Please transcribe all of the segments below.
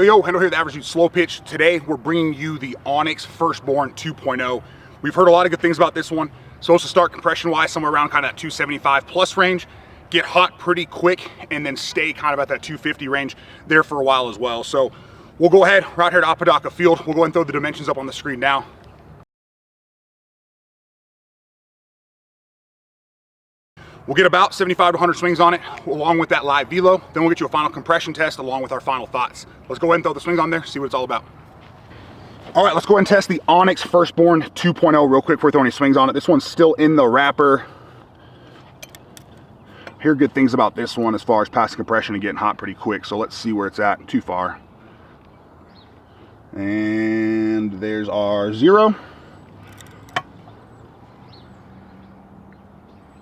Yo, Hendel here, the Average Dude Slow Pitch. Today, we're bringing you the Onyx Firstborn 2.0. We've heard a lot of good things about this one. Supposed to start compression-wise somewhere around kind of that 275 plus range, get hot pretty quick, and then stay kind of at that 250 range there for a while as well. So we'll go ahead, we're out here at Apodaca Field. We'll go ahead and throw the dimensions up on the screen now. We'll get about 75 to 100 swings on it, along with that live velo. Then we'll get you a final compression test along with our final thoughts. Let's go ahead and throw the swings on there, see what it's all about. All right, let's go ahead and test the Onyx Firstborn 2.0 real quick before we throw any swings on it. This one's still in the wrapper. Hear good things about this one as far as passing compression and getting hot pretty quick. So let's see where it's at. Too far. And there's our 0.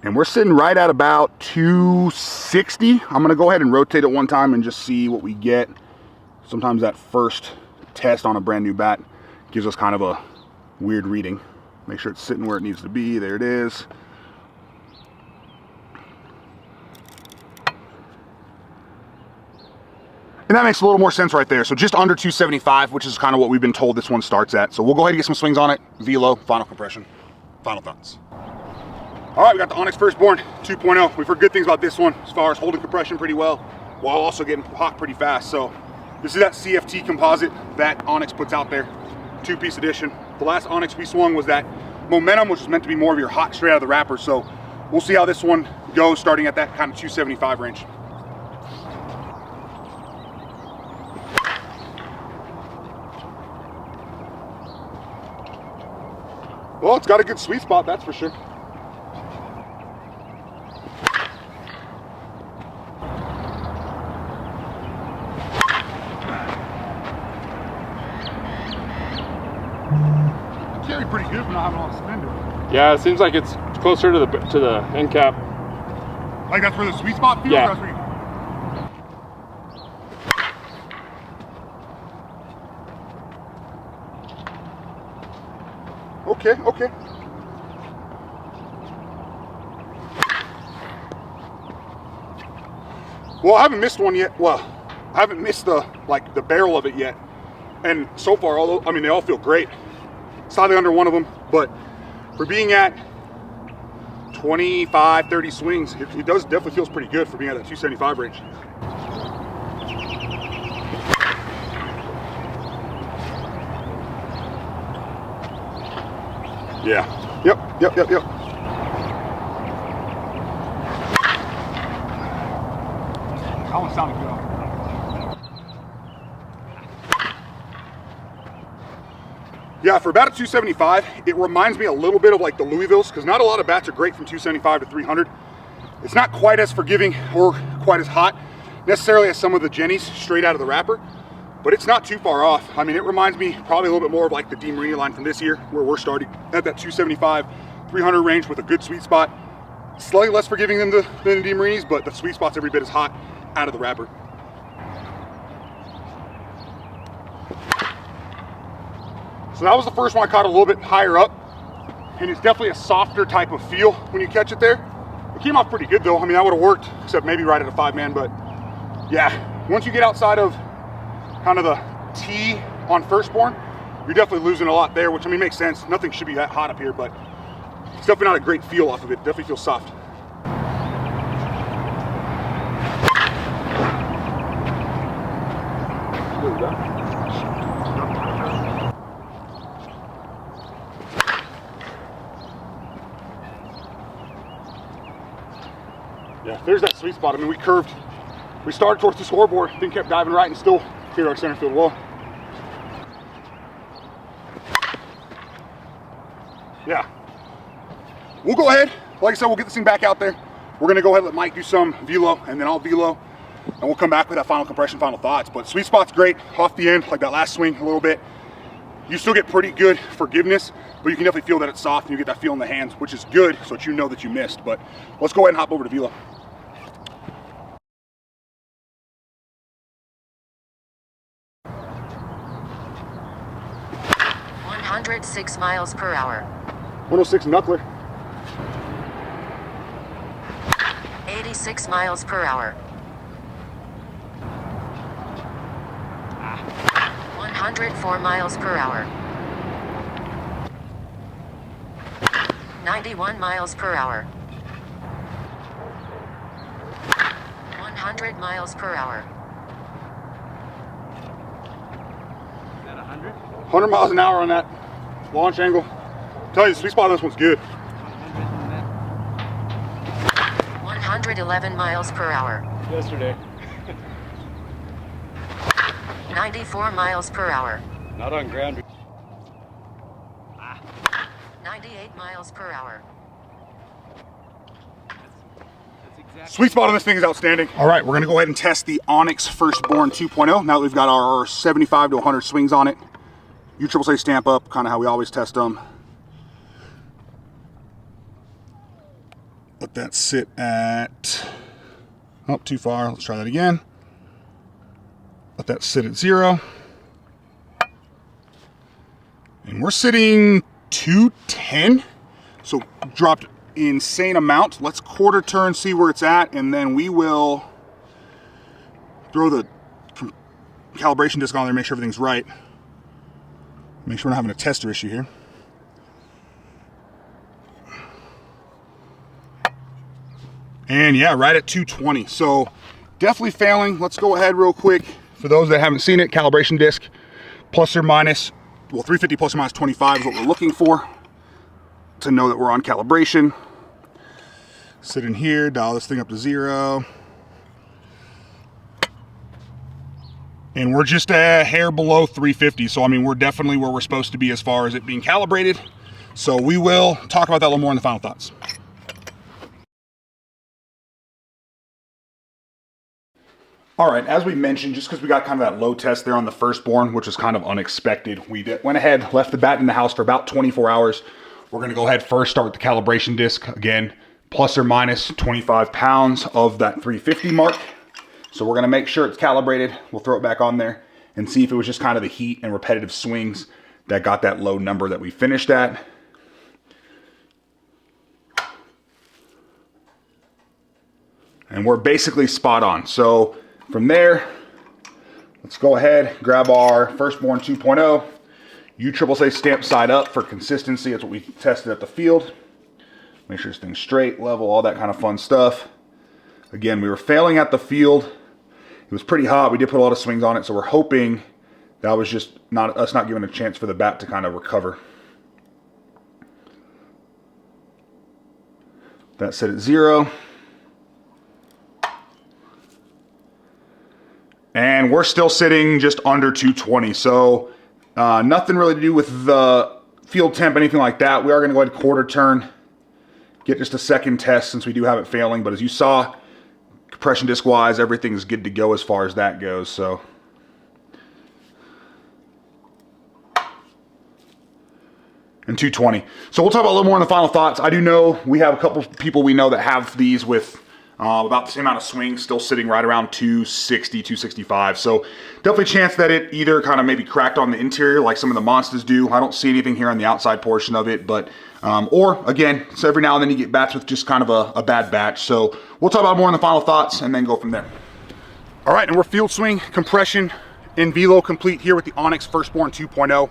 And we're sitting right at about 260. I'm gonna go ahead and rotate it one time and just see what we get. Sometimes that first test on a brand new bat gives us kind of a weird reading. Make sure it's sitting where it needs to be. There it is. And that makes a little more sense right there. So just under 275, which is kind of what we've been told this one starts at. So we'll go ahead and get some swings on it. Velo, final compression, final thoughts. All right, we got the Onyx Firstborn 2.0. We've heard good things about this one as far as holding compression pretty well while also getting hot pretty fast. So this is that CFT composite that Onyx puts out there, 2-piece edition. The last Onyx we swung was that Momentum, which is meant to be more of your hot straight out of the wrapper. So we'll see how this one goes starting at that kind of 275 range. Well, it's got a good sweet spot, that's for sure. Carry pretty good, but not having a lot of spin to it. Yeah, it seems like it's closer to the end cap. Like that's where the sweet spot feels? Yeah. That's where you... Okay. Well, I haven't missed one yet. Well, I haven't missed the barrel of it yet. And so far, although I mean they all feel great. Slightly under one of them, but for being at 25, 30 swings, it does definitely feels pretty good for being at that 275 range. Yeah. Yep. That one sounded good. Yeah, for about a 275, it reminds me a little bit of like the Louisvilles, because not a lot of bats are great from 275 to 300. It's not quite as forgiving or quite as hot necessarily as some of the Jennies straight out of the wrapper, but it's not too far off. I mean, it reminds me probably a little bit more of like the DeMarini line from this year, where we're starting at that 275, 300 range with a good sweet spot. Slightly less forgiving than the DeMarinis, but the sweet spot's every bit as hot out of the wrapper. So that was the first one I caught a little bit higher up, and it's definitely a softer type of feel when you catch it there. It came off pretty good though. I mean, that would have worked, except maybe right at a 5-man, but yeah, once you get outside of kind of the T on Firstborn, you're definitely losing a lot there, which I mean makes sense. Nothing should be that hot up here, but it's definitely not a great feel off of it. Definitely feels soft. There we go. Yeah, there's that sweet spot. I mean, we started towards the scoreboard, then kept diving right and still cleared our center field wall. Yeah. We'll go ahead. Like I said, we'll get this thing back out there. We're going to go ahead and let Mike do some velo, and then I'll velo, and we'll come back with that final compression, final thoughts. But sweet spot's great. Off the end, like that last swing a little bit. You still get pretty good forgiveness, but you can definitely feel that it's soft, and you get that feel in the hands, which is good, so that you know that you missed. But let's go ahead and hop over to velo. 106 miles per hour. 106 knuckler. 86 miles per hour. 104 miles per hour. 91 miles per hour. 100 miles per hour. Is that 100? 100 miles an hour on that launch angle. Tell you, the sweet spot on this one's good. 111 miles per hour. Yesterday. 94 miles per hour. Not on ground. 98 miles per hour. That's exactly. Sweet spot on this thing is outstanding. All right, we're gonna go ahead and test the Onyx Firstborn 2.0. Now that we've got our 75 to 100 swings on it. USSSA stamp up, kind of how we always test them. Let that sit at, oh, too far. Let's try that again. Let that sit at 0. And we're sitting 210. So dropped insane amount. Let's quarter turn, see where it's at, and then we will throw the calibration disc on there, make sure everything's right. Make sure we're not having a tester issue here. And yeah, right at 220. So definitely failing. Let's go ahead real quick. For those that haven't seen it, calibration disc, plus or minus, well, 350 plus or minus 25 is what we're looking for to know that we're on calibration. Sit in here, dial this thing up to 0. And we're just a hair below 350. So, I mean, we're definitely where we're supposed to be as far as it being calibrated. So we will talk about that a little more in the final thoughts. All right, as we mentioned, just because we got kind of that low test there on the Firstborn, which was kind of unexpected, we went ahead, left the bat in the house for about 24 hours. We're gonna go ahead first, start with the calibration disc. Again, plus or minus 25 pounds of that 350 mark. So we're gonna make sure it's calibrated. We'll throw it back on there and see if it was just kind of the heat and repetitive swings that got that low number that we finished at. And we're basically spot on. So from there, let's go ahead, grab our Firstborn 2.0. USSSA stamp side up for consistency. That's what we tested at the field. Make sure this thing's straight, level, all that kind of fun stuff. Again, we were failing at the field. It was pretty hot. We did put a lot of swings on it, so we're hoping that was just us not giving a chance for the bat to kind of recover. That set at 0. And we're still sitting just under 220. So nothing really to do with the field temp, anything like that. We are going to go ahead and quarter turn, get just a second test since we do have it failing. But as you saw, compression disc wise, everything's good to go as far as that goes. So and 220. So we'll talk about a little more in the final thoughts. I do know we have a couple people we know that have these with about the same amount of swings, still sitting right around 260, 265. So definitely a chance that it either kind of maybe cracked on the interior like some of the monsters do. I don't see anything here on the outside portion of it, but or again, so every now and then you get bats with just kind of a bad batch. So we'll talk about more in the final thoughts and then go from there. All right, and we're field swing, compression, and velo complete here with the Onyx Firstborn 2.0.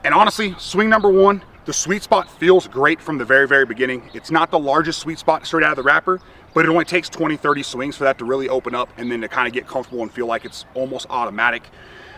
And honestly, swing number 1, the sweet spot feels great from the very, very beginning. It's not the largest sweet spot straight out of the wrapper, but it only takes 20, 30 swings for that to really open up and then to kind of get comfortable and feel like it's almost automatic.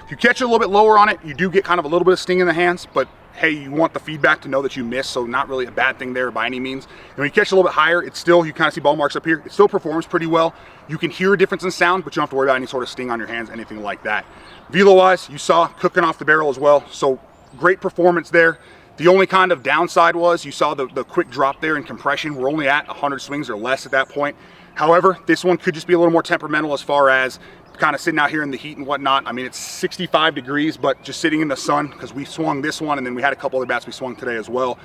If you catch it a little bit lower on it, you do get kind of a little bit of sting in the hands, but hey, you want the feedback to know that you missed, so not really a bad thing there by any means. And when you catch a little bit higher, it's still, you kind of see ball marks up here, it still performs pretty well. You can hear a difference in sound, but you don't have to worry about any sort of sting on your hands, anything like that. Velo-wise, you saw cooking off the barrel as well, so great performance there. The only kind of downside was you saw the quick drop there in compression. We're only at 100 swings or less at that point. However, this one could just be a little more temperamental as far as kind of sitting out here in the heat and whatnot. I mean, it's 65 degrees, but just sitting in the sun because we swung this one and then we had a couple other bats we swung today as well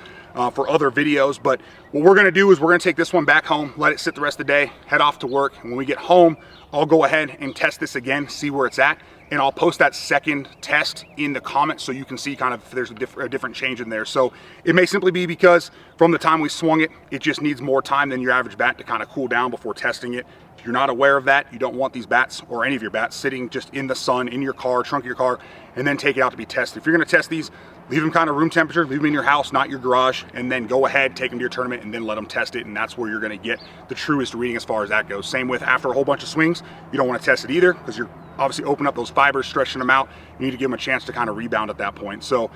for other videos. But what we're gonna do is we're gonna take this one back home, let it sit the rest of the day, head off to work. And when we get home, I'll go ahead and test this again, see where it's at. And I'll post that second test in the comments so you can see kind of if there's a different change in there. So it may simply be because from the time we swung it, it just needs more time than your average bat to kind of cool down before testing it If you're not aware of that, you don't want these bats or any of your bats sitting just in the sun, in your car, trunk of your car, and then take it out to be tested. If you're gonna test these, leave them kind of room temperature, leave them in your house, not your garage, and then go ahead, take them to your tournament, and then let them test it, and that's where you're gonna get the truest reading as far as that goes. Same with after a whole bunch of swings, you don't wanna test it either, because you're obviously opening up those fibers, stretching them out. You need to give them a chance to kind of rebound at that point. So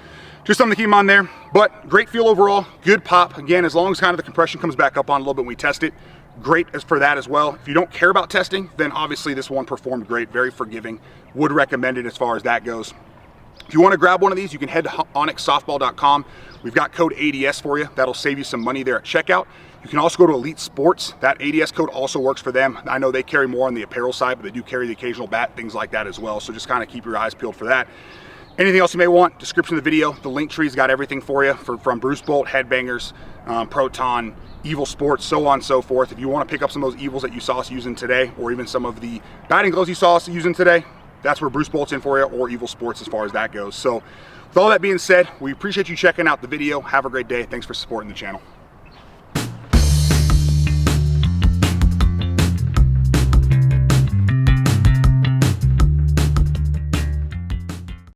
just something to keep in mind there, but great feel overall, good pop. Again, as long as kind of the compression comes back up on a little bit when we test it, great as for that as well. If you don't care about testing, then obviously this one performed great, very forgiving. Would recommend it as far as that goes. If you want to grab one of these, you can head to onyxsoftball.com. We've got code ADS for you. That'll save you some money there at checkout. You can also go to Elite Sports. That ADS code also works for them. I know they carry more on the apparel side, but they do carry the occasional bat, things like that as well. So just kind of keep your eyes peeled for that. Anything else you may want, description of the video. The link tree's got everything for you from Bruce Bolt, Headbangers, Proton, Evil Sports, so on and so forth. If you want to pick up some of those Evils that you saw us using today, or even some of the batting gloves you saw us using today, that's where Bruce Bolt's in for you, or Evil Sports as far as that goes. So with all that being said, we appreciate you checking out the video. Have a great day. Thanks for supporting the channel.